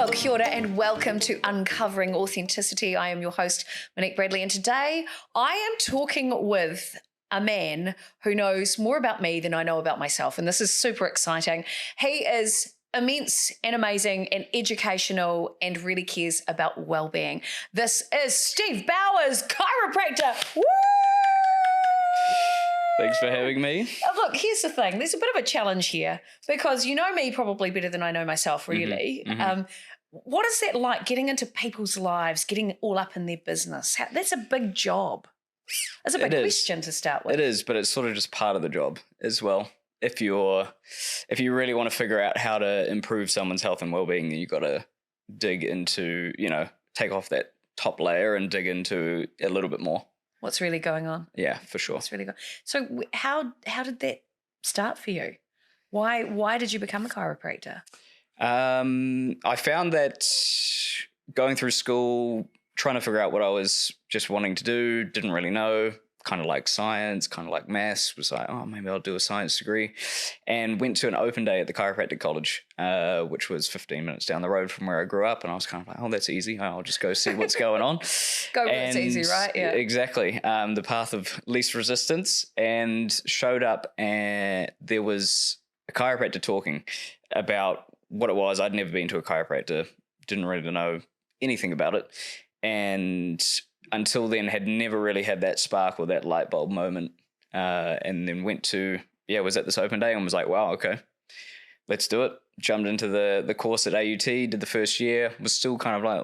Well, kia ora and welcome to Uncovering Authenticity. I am your host, Monique Bradley, and today I am talking with a man who knows more about me than I know about myself, and this is super exciting. He is immense and amazing and educational and really cares about well-being. This is Steve Bowers, chiropractor. Woo! Thanks for having me. Look, here's the thing. There's a bit of a challenge here because you know me probably better than I know myself, really. What is that like, getting into people's lives, getting all up in their business? That's a big job. That's a big question to start with. It is, but it's sort of just part of the job as well. If you really want to figure out how to improve someone's health and well-being, then you've got to dig into, take off that top layer and dig into a little bit more. What's really going on? Yeah, for sure. What's really going on? So how did that start for you? Why did you become a chiropractor? I found that going through school, trying to figure out what I was just wanting to do, didn't really know, kind of like science, kind of like maths, was like, oh, maybe I'll do a science degree, and went to an open day at the Chiropractic College, which was 15 minutes down the road from where I grew up, and I was kind of like, oh, that's easy. I'll just go see what's going on. Go where it's easy, right? Yeah. Exactly. The path of least resistance, and showed up, and there was a chiropractor talking about what it was. I'd never been to a chiropractor, didn't really know anything about it, and until then had never really had that spark or that light bulb moment, and then was at this open day and was like, wow, okay, let's do it. Jumped into the course at AUT, did the first year, was still kind of like,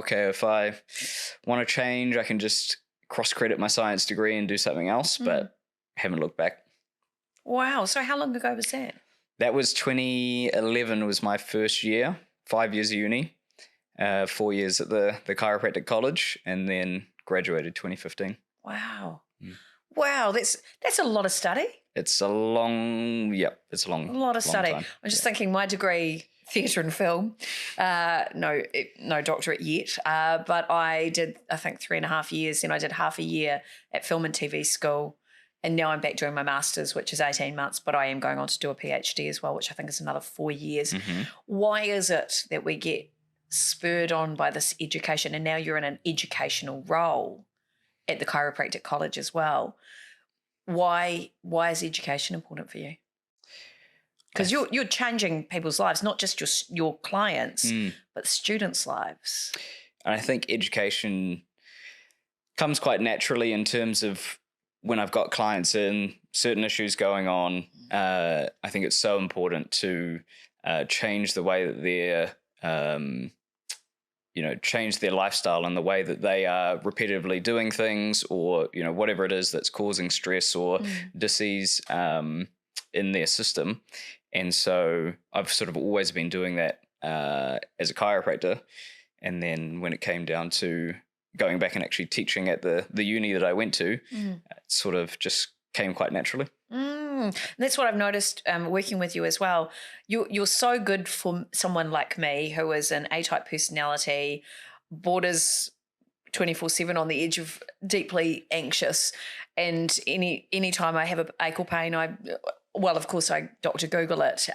okay, if I want to change, I can just cross-credit my science degree and do something else, but haven't looked back. Wow. So how long ago was that? That was 2011 was my first year, 5 years of uni, 4 years at the Chiropractic College, and then graduated 2015. Wow. Wow, that's a lot of study. It's a long study. time. I'm just thinking my degree, theatre and film, no doctorate yet, but I did, I think, 3.5 years, and I did half a year at film and TV school. And now I'm back doing my master's, which is 18 months, but I am going on to do a PhD as well, which I think is another 4 years. Why is it that we get spurred on by this education, and now you're in an educational role at the Chiropractic College as well? Why is education important for you? Because you're changing people's lives, not just your clients, but students' lives. And I think education comes quite naturally in terms of when I've got clients in, certain issues going on. I think it's so important to change the way that they're change their lifestyle and the way that they are repetitively doing things, or, whatever it is that's causing stress or disease in their system. And so I've sort of always been doing that as a chiropractor. And then when it came down to going back and actually teaching at the uni that I went to, it sort of just came quite naturally. That's what I've noticed working with you as well. You're so good for someone like me who is an A-type personality, borders 24/7 on the edge of deeply anxious, and any time I have an ache or pain, of course I Dr. Google it.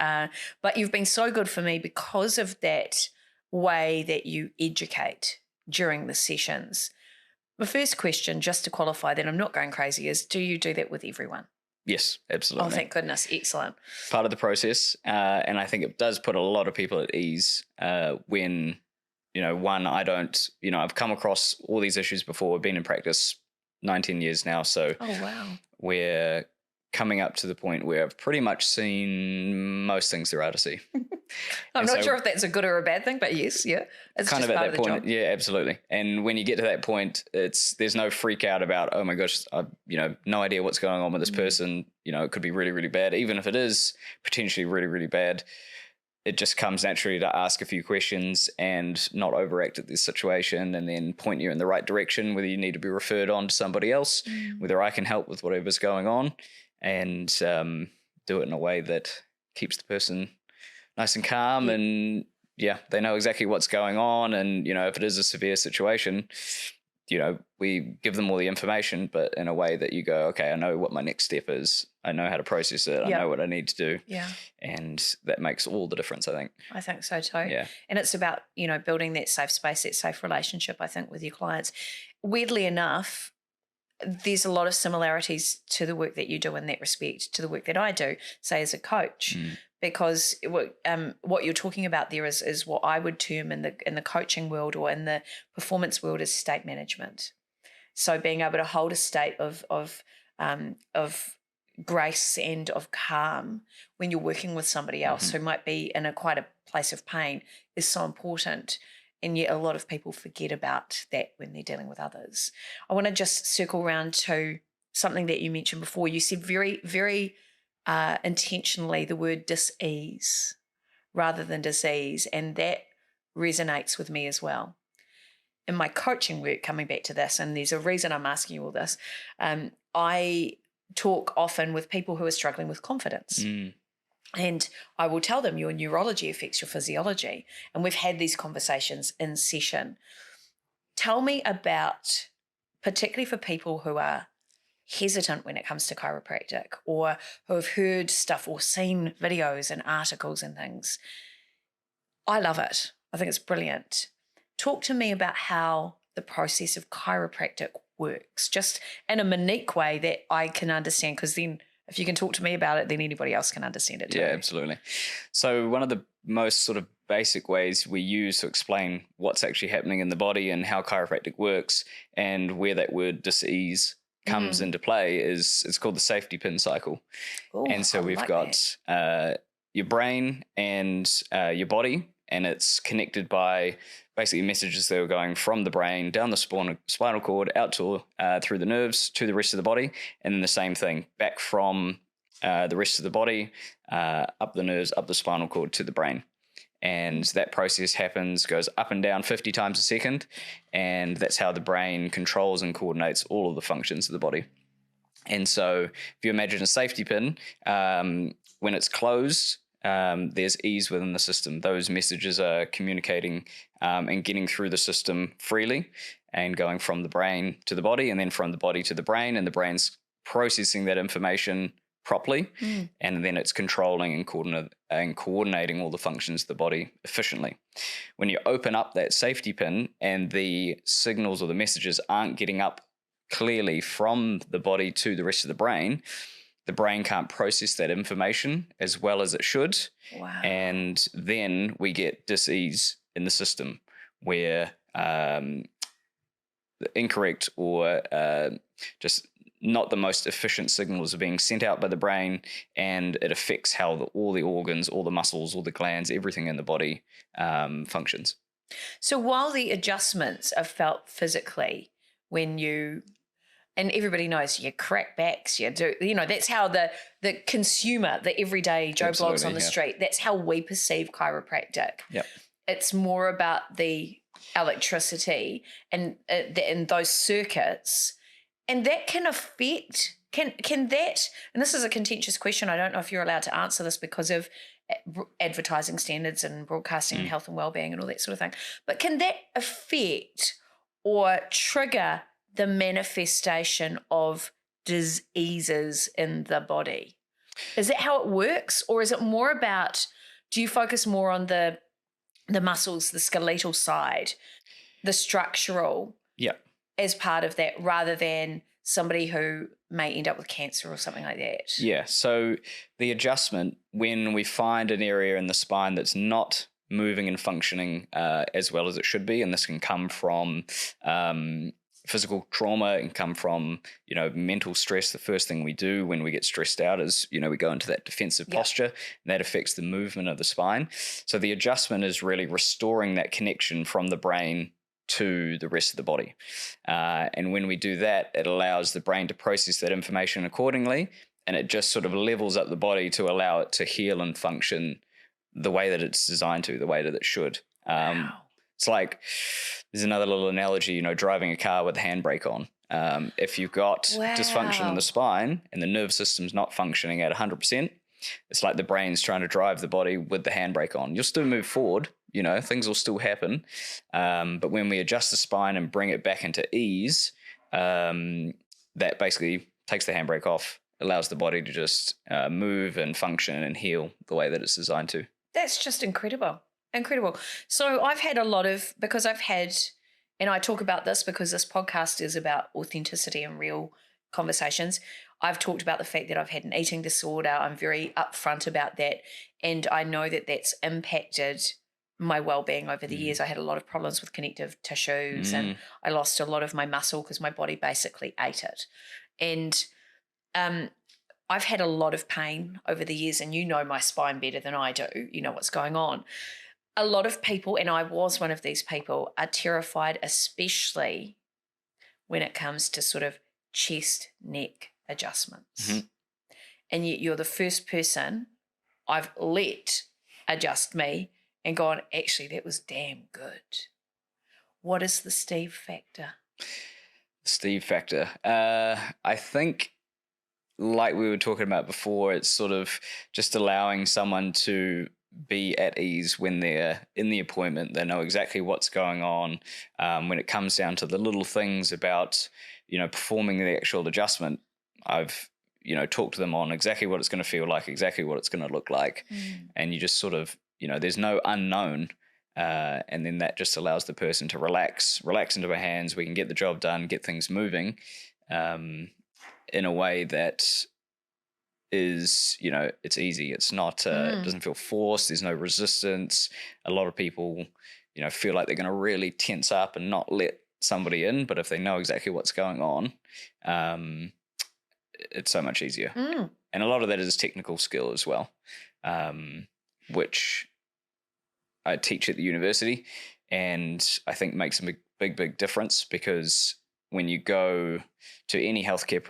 But you've been so good for me because of that way that you educate during the sessions. The first question, just to qualify that I'm not going crazy, is do you do that with everyone? Yes, absolutely. Oh, thank goodness. Excellent. Part of the process. And I think it does put a lot of people at ease when, I've come across all these issues before. I've been in practice 19 years now. So we're coming up to the point where I've pretty much seen most things there are to see. I'm not sure if that's a good or a bad thing, but yes, yeah. It's kind just of at part that of the point. job. Yeah, absolutely. And when you get to that point, there's no freak out about, oh my gosh, I've no idea what's going on with this person. It could be really, really bad. Even if it is potentially really, really bad, it just comes naturally to ask a few questions and not overact at this situation, and then point you in the right direction, whether you need to be referred on to somebody else, whether I can help with whatever's going on, and do it in a way that keeps the person nice and calm, and they know exactly what's going on. And, if it is a severe situation, we give them all the information, but in a way that you go, okay, I know what my next step is. I know how to process it. I know what I need to do. Yeah. And that makes all the difference, I think. I think so too. Yeah. And it's about, building that safe space, that safe relationship, I think, with your clients. Weirdly enough, there's a lot of similarities to the work that you do in that respect, to the work that I do, say as a coach, because what you're talking about there is what I would term in the coaching world or in the performance world is state management. So being able to hold a state of grace and of calm when you're working with somebody else who might be in quite a place of pain is so important. And yet a lot of people forget about that when they're dealing with others. I want to just circle around to something that you mentioned before. You said very, very intentionally the word dis-ease rather than disease, and that resonates with me as well. In my coaching work, coming back to this, and there's a reason I'm asking you all this, I talk often with people who are struggling with confidence. And I will tell them your neurology affects your physiology. And we've had these conversations in session. Tell me about, particularly for people who are hesitant when it comes to chiropractic or who have heard stuff or seen videos and articles and things. I love it. I think it's brilliant. Talk to me about how the process of chiropractic works, just in a Monique way that I can understand, because then if you can talk to me about it, then anybody else can understand it too. Yeah, absolutely. So one of the most sort of basic ways we use to explain what's actually happening in the body and how chiropractic works and where that word dis-ease comes into play is it's called the safety pin cycle. Ooh, and so we've got your brain and your body, and it's connected by basically messages that are going from the brain down the spinal cord out to through the nerves to the rest of the body, and then the same thing back from the rest of the body up the nerves, up the spinal cord to the brain. And that process goes up and down 50 times a second, and that's how the brain controls and coordinates all of the functions of the body. And so if you imagine a safety pin, when it's closed, there's ease within the system. Those messages are communicating and getting through the system freely and going from the brain to the body, and then from the body to the brain, and the brain's processing that information properly, and then it's controlling and coordinating all the functions of the body efficiently. When you open up that safety pin and the signals or the messages aren't getting up clearly from the body to the rest of the brain can't process that information as well as it should. Wow. And then we get dis-ease in the system where incorrect or just not the most efficient signals are being sent out by the brain, and it affects how all the organs, all the muscles, all the glands, everything in the body functions. So while the adjustments are felt physically when you, and everybody knows you crack backs, you do, that's how the consumer, the everyday Joe Blogs on the street, that's how we perceive chiropractic. Yep. It's more about the electricity and those circuits. And that can affect, can that, and this is a contentious question, I don't know if you're allowed to answer this because of advertising standards and broadcasting and health and wellbeing and all that sort of thing, but can that affect or trigger the manifestation of diseases in the body? Is that how it works? Or is it more about, do you focus more on the muscles, the skeletal side, the structural? Yeah. As part of that, rather than somebody who may end up with cancer or something like that? Yeah. So the adjustment, when we find an area in the spine that's not moving and functioning as well as it should be, and this can come from physical trauma, it can come from, mental stress. The first thing we do when we get stressed out is, we go into that defensive posture, and that affects the movement of the spine. So the adjustment is really restoring that connection from the brain to the rest of the body. And when we do that, it allows the brain to process that information accordingly, and it just sort of levels up the body to allow it to heal and function the way that it's designed to, the way that it should. Wow. It's like, there's another little analogy, driving a car with the handbrake on. If you've got dysfunction in the spine and the nerve system's not functioning at 100%, it's like the brain's trying to drive the body with the handbrake on. You'll still move forward, things will still happen. But when we adjust the spine and bring it back into ease, that basically takes the handbrake off, allows the body to just move and function and heal the way that it's designed to. That's just incredible. Incredible. So I've had and I talk about this because this podcast is about authenticity and real conversations. I've talked about the fact that I've had an eating disorder. I'm very upfront about that. And I know that that's impacted my well-being over the years. I had a lot of problems with connective tissues and I lost a lot of my muscle because my body basically ate it. And I've had a lot of pain over the years, and you know my spine better than I do. You know what's going on. A lot of people, and I was one of these people, are terrified, especially when it comes to sort of chest, neck adjustments. Mm-hmm. And yet you're the first person I've let adjust me and gone, actually, that was damn good. What is the Steve factor? Steve factor. I think, like we were talking about before, it's sort of just allowing someone to be at ease when they're in the appointment. They know exactly what's going on. When it comes down to the little things about, performing the actual adjustment, I've, talked to them on exactly what it's going to feel like, exactly what it's going to look like. And you just sort of, there's no unknown. And then that just allows the person to relax into our hands. We can get the job done, get things moving in a way that is, it's easy. It's not, it doesn't feel forced. There's no resistance. A lot of people, feel like they're going to really tense up and not let somebody in. But if they know exactly what's going on, it's so much easier. And a lot of that is technical skill as well, which I teach at the university, and I think makes a big difference, because when you go to any healthcare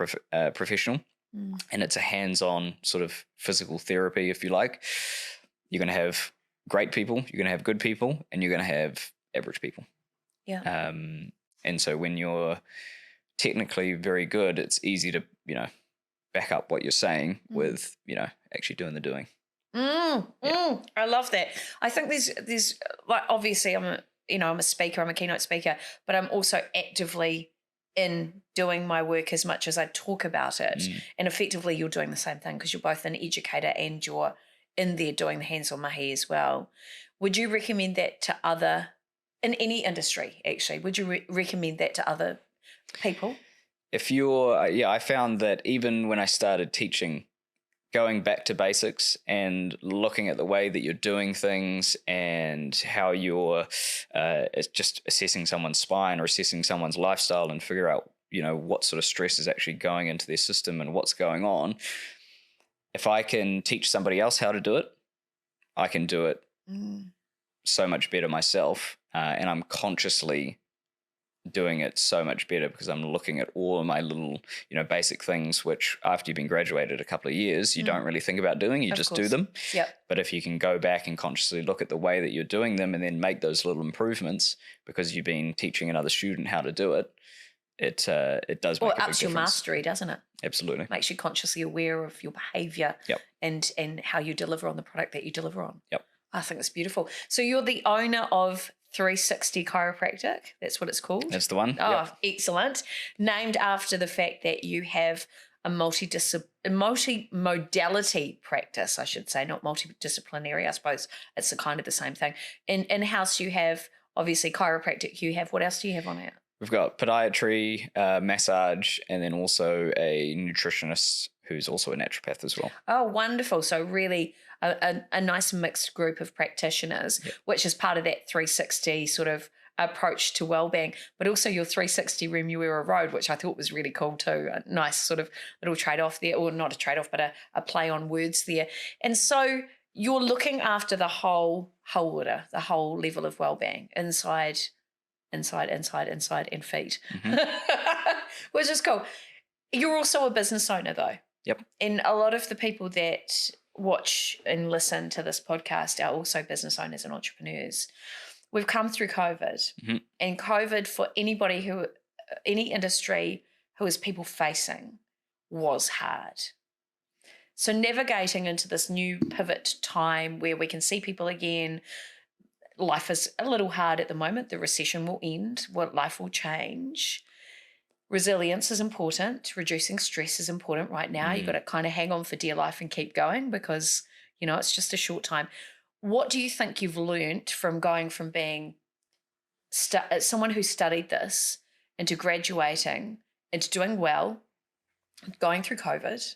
professional and it's a hands-on sort of physical therapy, if you like, you're going to have great people, you're going to have good people, and you're going to have average people. Yeah. And so when you're technically very good, it's easy to, back up what you're saying with, actually doing the doing. I love that. I think there's like, obviously I'm a speaker, I'm a keynote speaker, but I'm also actively in doing my work as much as I talk about it. And effectively you're doing the same thing, because you're both an educator and you're in there doing the hands-on mahi as well. Would you recommend that to in any industry, actually? Would you recommend that to other people? If you're, I found that even when I started teaching, going back to basics and looking at the way that you're doing things and how you're just assessing someone's spine or assessing someone's lifestyle and figure out, what sort of stress is actually going into their system and what's going on. If I can teach somebody else how to do it, I can do it so much better myself. And I'm consciously doing it so much better because I'm looking at all of my little, basic things, which after you've been graduated a couple of years, you don't really think about doing, you just do them. Yep. But if you can go back and consciously look at the way that you're doing them and then make those little improvements because you've been teaching another student how to do it, it does make a big difference. Well, it ups your mastery, doesn't it? Absolutely. Makes you consciously aware of your behaviour and how you deliver on the product that you deliver on. Yep. I think it's beautiful. So you're the owner of 360 Chiropractic. That's what it's called. That's the one. Oh, yep. Excellent. Named after the fact that you have a multi-modality practice, I should say, not multidisciplinary. I suppose it's kind of the same thing. In-house you have, obviously, chiropractic. You have, what else do you have on it? We've got podiatry, massage, and then also a nutritionist who's also a naturopath as well. Oh, wonderful. So really a nice mixed group of practitioners, which is part of that 360 sort of approach to wellbeing, but also your 360 Remuera Road, which I thought was really cool too. A nice sort of little trade-off there, or not a trade-off, but a play on words there. And so you're looking after the whole order, the whole level of wellbeing, inside, and feet, which is cool. You're also a business owner though. Yep. And a lot of the people that watch and listen to this podcast are also business owners and entrepreneurs. We've come through COVID, and COVID for anybody any industry who is people facing was hard. So navigating into this new pivot time where we can see people again, life is a little hard at the moment. The recession will end. Life will change. Resilience is important. Reducing stress is important right now. You've got to kind of hang on for dear life and keep going because, it's just a short time. What do you think you've learnt from going from being someone who studied this into graduating, into doing well, going through COVID,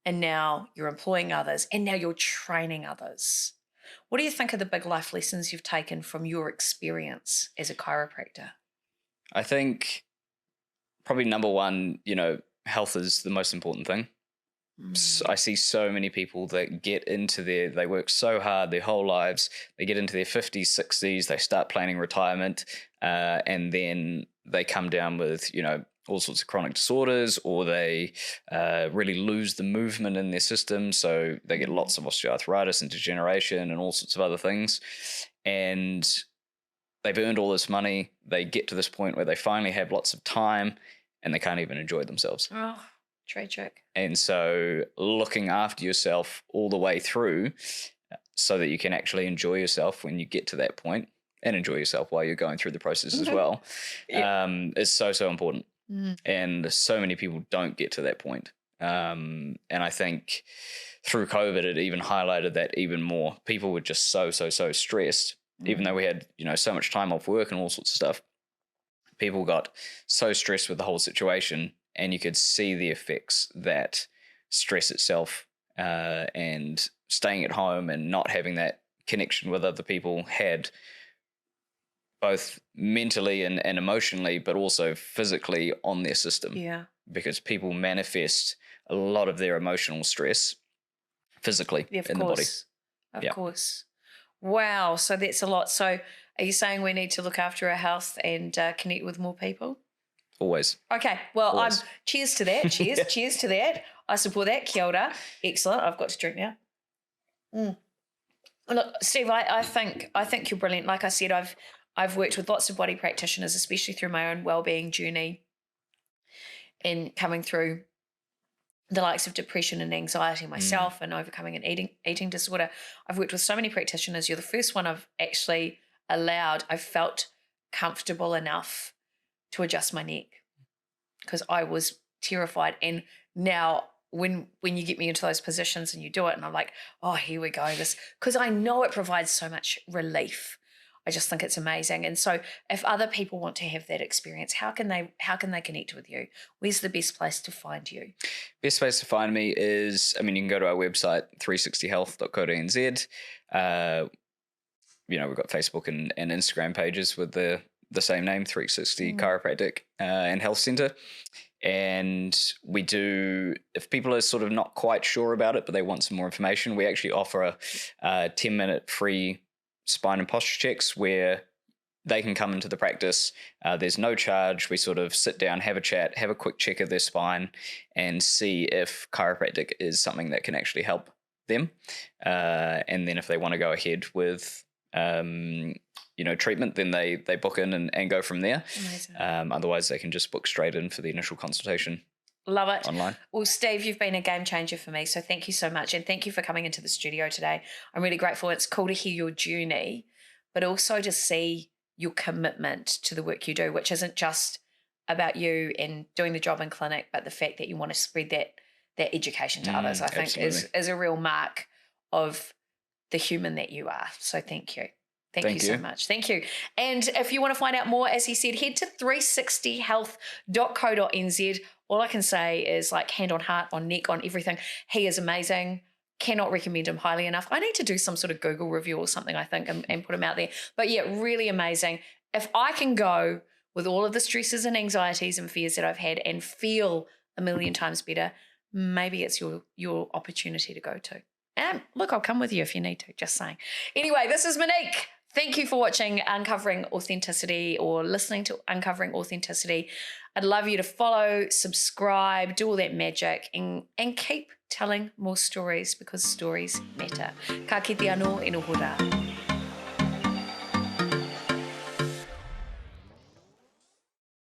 and now you're employing others, and now you're training others? What do you think are the big life lessons you've taken from your experience as a chiropractor? I think probably number one, health is the most important thing. I see so many people that they work so hard their whole lives, they get into their 50s, 60s, they start planning retirement, and then they come down with, all sorts of chronic disorders, or they really lose the movement in their system. So they get lots of osteoarthritis and degeneration and all sorts of other things. And they've earned all this money. They get to this point where they finally have lots of time and they can't even enjoy themselves. Oh, tragic. And so looking after yourself all the way through so that you can actually enjoy yourself when you get to that point, and enjoy yourself while you're going through the process as well, is so, so important. And so many people don't get to that point. And I think through COVID, it even highlighted that even more. People were just so stressed, even though we had, so much time off work and all sorts of stuff. People got so stressed with the whole situation, and you could see the effects that stress itself and staying at home and not having that connection with other people had, both mentally and emotionally, but also physically on their system. Yeah. Because people manifest a lot of their emotional stress physically in the body. Of course. Wow. So that's a lot. So are you saying we need to look after our health and connect with more people? Always. Okay. Well, Always. Cheers to that. Cheers. Cheers to that. I support that. Kia ora. Excellent. I've got to drink now. Look, Steve, I think you're brilliant. Like I said, I've worked with lots of body practitioners, especially through my own wellbeing journey and coming through the likes of depression and anxiety myself and overcoming an eating disorder. I've worked with so many practitioners. You're the first one I've actually I felt comfortable enough to adjust my neck because I was terrified. And now when you get me into those positions and you do it and I'm like, oh, here we go. Because I know it provides so much relief. I just think it's amazing. And so if other people want to have that experience, how can they connect with you? Where's the best place to find you? Best place to find me is, you can go to our website, 360health.co.nz. We've got Facebook and Instagram pages with the same name, 360 Chiropractic and Health Centre. And we do, if people are sort of not quite sure about it, but they want some more information, we actually offer a 10-minute free spine and posture checks where they can come into the practice. There's no charge. We sort of sit down, have a chat, have a quick check of their spine and see if chiropractic is something that can actually help them. And then if they want to go ahead with, treatment, then they book in and go from there. Amazing. Otherwise, they can just book straight in for the initial consultation. Love it. Online. Well, Steve, you've been a game changer for me. So thank you so much. And thank you for coming into the studio today. I'm really grateful. It's cool to hear your journey, but also to see your commitment to the work you do, which isn't just about you and doing the job in clinic, but the fact that you want to spread that education to others, I think is a real mark of the human that you are. So thank you. Thank you so much. Thank you. And if you want to find out more, as he said, head to 360health.co.nz. All I can say is hand on heart, on neck, on everything. He is amazing. Cannot recommend him highly enough. I need to do some sort of Google review or something, I think, and put him out there. But yeah, really amazing. If I can go with all of the stresses and anxieties and fears that I've had and feel a million times better, maybe it's your opportunity to go to. And look, I'll come with you if you need to, just saying. Anyway, this is Monique. Thank you for watching Uncovering Authenticity or listening to Uncovering Authenticity. I'd love you to follow, subscribe, do all that magic and keep telling more stories because stories matter. Ka kite anō e noho rā.